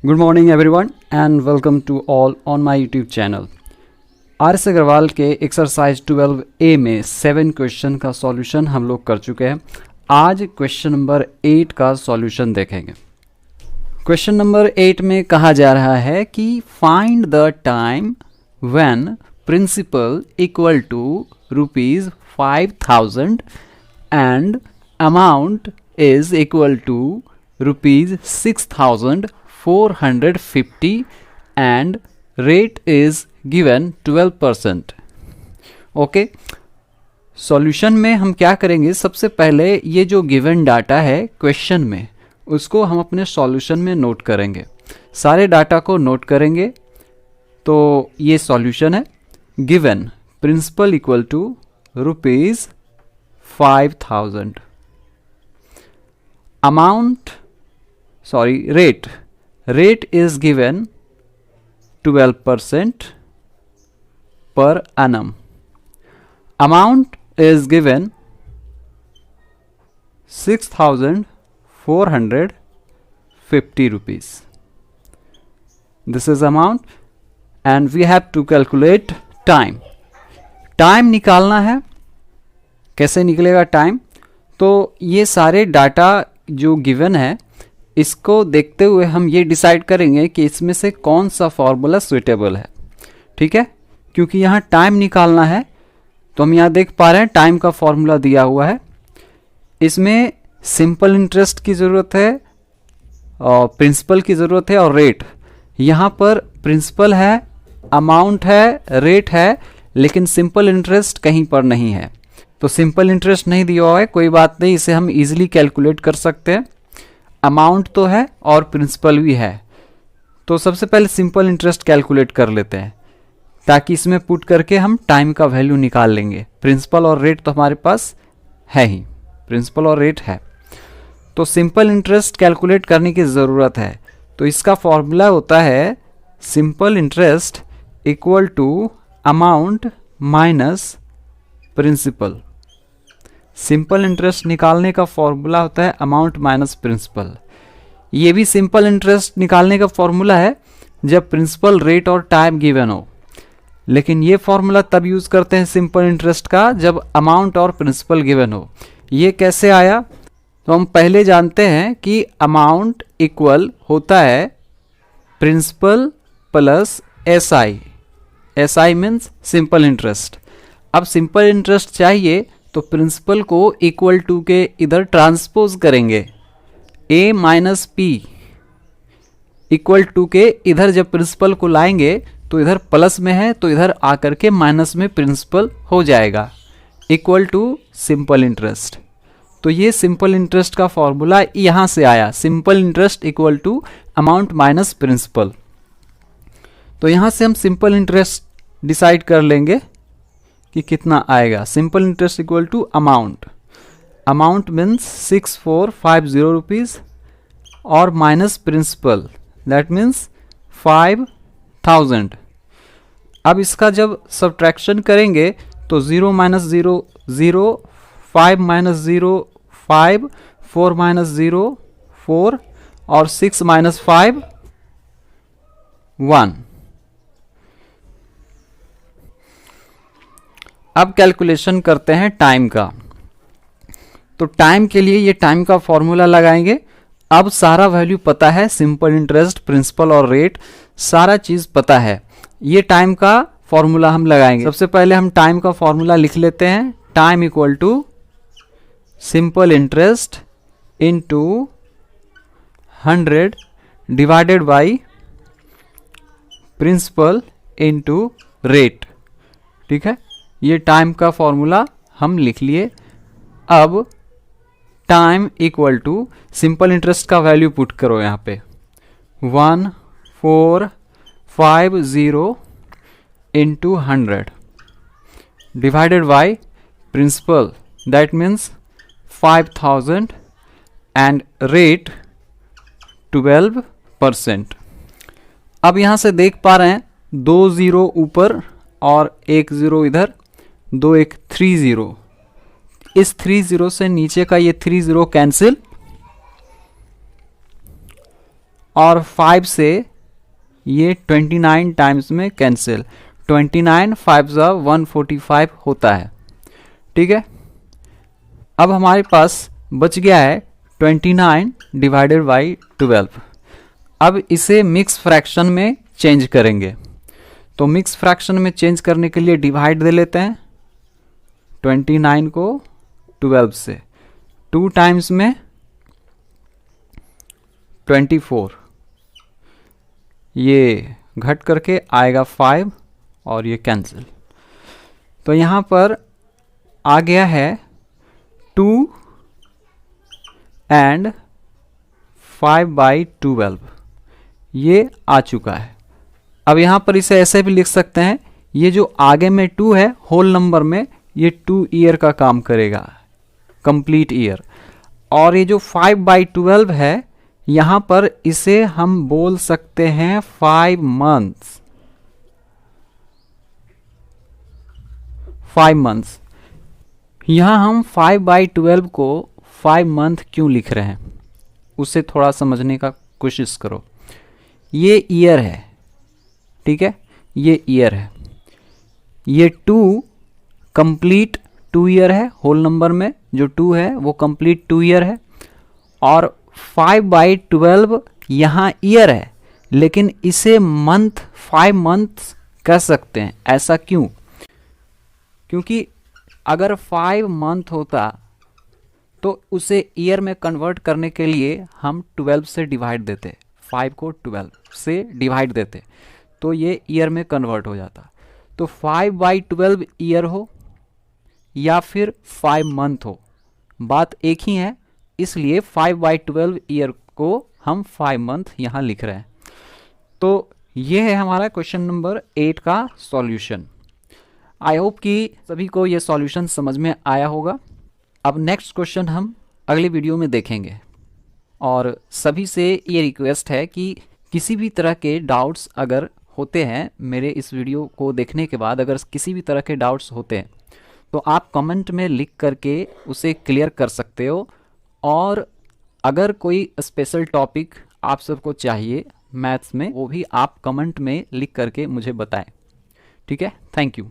Good morning everyone and welcome to all on my YouTube channel. R S. Agarwal के exercise 12A में 7 question का solution हम लोग कर चुके हैं। आज क्वेश्चन नंबर 8 का सॉल्यूशन देखेंगे। क्वेश्चन नंबर 8 में कहा जा रहा है कि find the time when principal equal to ₹5,000 and amount is equal to ₹6,450 and rate is given 12%। Okay, solution में हम क्या करेंगे, सबसे पहले ये जो गिवन डाटा है क्वेश्चन में उसको हम अपने सॉल्यूशन में नोट करेंगे। सारे डाटा को नोट करेंगे। तो ये सॉल्यूशन है। Given principal equal to ₹5,000, amount rate is given 12% per annum. Amount is given ₹6,450. This is amount and we have to calculate time. Time निकालना है। कैसे निकलेगा टाइम? तो ये सारे डाटा जो गिवन है इसको देखते हुए हम ये डिसाइड करेंगे कि इसमें से कौन सा फॉर्मूला सुइटेबल है। ठीक है, क्योंकि यहाँ टाइम निकालना है। तो हम यहाँ देख पा रहे हैं टाइम का फॉर्मूला दिया हुआ है। इसमें सिंपल इंटरेस्ट की ज़रूरत है और प्रिंसिपल की ज़रूरत है और रेट। यहाँ पर प्रिंसिपल है, अमाउंट है, रेट है, लेकिन सिंपल इंटरेस्ट कहीं पर नहीं है। तो सिंपल इंटरेस्ट नहीं दिया हुआ है, कोई बात नहीं, इसे हम इजीली कैलकुलेट कर सकते हैं। अमाउंट तो है और प्रिंसिपल भी है। तो सबसे पहले सिंपल इंटरेस्ट कैलकुलेट कर लेते हैं ताकि इसमें पुट करके हम टाइम का वैल्यू निकाल लेंगे। प्रिंसिपल और रेट तो हमारे पास है ही, प्रिंसिपल और रेट है। तो सिंपल इंटरेस्ट कैलकुलेट करने की ज़रूरत है। तो इसका फॉर्मूला होता है simple interest equal to amount minus principal. Simple interest निकालने का फॉर्मूला होता है अमाउंट माइनस प्रिंसिपल। ये भी सिंपल इंटरेस्ट निकालने का फॉर्मूला है जब प्रिंसिपल, रेट और टाइम गिवन हो, लेकिन ये फॉर्मूला तब यूज करते हैं सिंपल इंटरेस्ट का जब अमाउंट और प्रिंसिपल गिवन हो। ये कैसे आया? तो हम पहले जानते हैं कि अमाउंट इक्वल होता है principal plus SI। SI means simple interest. अब सिंपल इंटरेस्ट चाहिए तो प्रिंसिपल को इक्वल टू के इधर ट्रांसपोज करेंगे। A minus P equal to के इधर जब प्रिंसिपल को लाएंगे तो इधर प्लस में है तो इधर आकर के माइनस में प्रिंसिपल हो जाएगा, इक्वल टू सिंपल इंटरेस्ट। तो ये सिंपल इंटरेस्ट का फॉर्मूला यहाँ से आया, simple interest equal to amount minus principal. तो यहाँ से हम सिंपल इंटरेस्ट डिसाइड कर लेंगे कि कितना आएगा। Simple interest equal to amount, amount means 6,450 rupees और माइनस प्रिंसिपल दैट मीन्स 5,000। अब इसका जब सब्ट्रैक्शन करेंगे तो 0 माइनस 0 0, 5 माइनस 0 5, 4 माइनस 0 4 और 6 माइनस 5 1। अब कैलकुलेशन करते हैं टाइम का। तो टाइम के लिए ये टाइम का फॉर्मूला लगाएंगे। अब सारा वैल्यू पता है, सिंपल इंटरेस्ट, प्रिंसिपल और रेट, सारा चीज़ पता है। ये टाइम का फॉर्मूला हम लगाएंगे। सबसे पहले हम टाइम का फॉर्मूला लिख लेते हैं। Time equal to simple interest into 100 divided by principal into rate. ठीक है, ये टाइम का फॉर्मूला हम लिख लिए। अब time equal to simple interest का वैल्यू पुट करो यहाँ पे 1450 into 100 divided by principal that means 5,000 and rate 12%। अब यहाँ से देख पा रहे हैं 2 0 ऊपर और 1 0 इधर, 2 1 3 0। इस 3 0 से नीचे का ये 3 0 कैंसिल और 5 से ये 29 टाइम्स में कैंसिल, 29 5 जा 145 होता है। ठीक है, अब हमारे पास बच गया है 29 डिवाइडेड बाई 12। अब इसे मिक्स फ्रैक्शन में चेंज करेंगे, तो मिक्स फ्रैक्शन में चेंज करने के लिए डिवाइड दे लेते हैं 29 को 12 से, 2 टाइम्स में 24, ये घट करके आएगा 5 और ये कैंसिल। तो यहाँ पर आ गया है 2 एंड 5/12, ये आ चुका है। अब यहाँ पर इसे ऐसे भी लिख सकते हैं, ये जो आगे में 2 है होल नंबर में, ये 2 ईयर का काम करेगा, कंप्लीट ईयर। और ये जो 5/12 है यहाँ पर इसे हम बोल सकते हैं 5 मंथ्स, 5 मंथ्स। यहाँ हम 5/12 को 5 मंथ क्यों लिख रहे हैं उसे थोड़ा समझने का कोशिश करो। ये ईयर है, ठीक है, ये ईयर है, ये 2 कंप्लीट 2 ईयर है, होल नंबर में जो 2 है वो कंप्लीट 2 ईयर है, और 5/12 यहाँ ईयर है, लेकिन इसे मंथ 5 मंथ कह सकते हैं। ऐसा क्यों? क्योंकि अगर 5 मंथ होता तो उसे ईयर में कन्वर्ट करने के लिए हम 12 से डिवाइड देते, 5 को 12 से डिवाइड देते, तो ये ईयर में कन्वर्ट हो जाता। तो 5/12 ईयर हो या फिर 5 मंथ हो, बात एक ही है, इसलिए 5/12 ईयर को हम 5 मंथ यहाँ लिख रहे हैं। तो ये है हमारा क्वेश्चन नंबर 8 का सॉल्यूशन। आई होप कि सभी को ये सॉल्यूशन समझ में आया होगा। अब नेक्स्ट क्वेश्चन हम अगले वीडियो में देखेंगे, और सभी से ये रिक्वेस्ट है कि किसी भी तरह के डाउट्स अगर होते हैं, मेरे इस वीडियो को देखने के बाद अगर किसी भी तरह के डाउट्स होते हैं तो आप कमेंट में लिख करके उसे क्लियर कर सकते हो, और अगर कोई स्पेशल टॉपिक आप सबको चाहिए मैथ्स में, वो भी आप कमेंट में लिख करके मुझे बताएं। ठीक है, थैंक यू।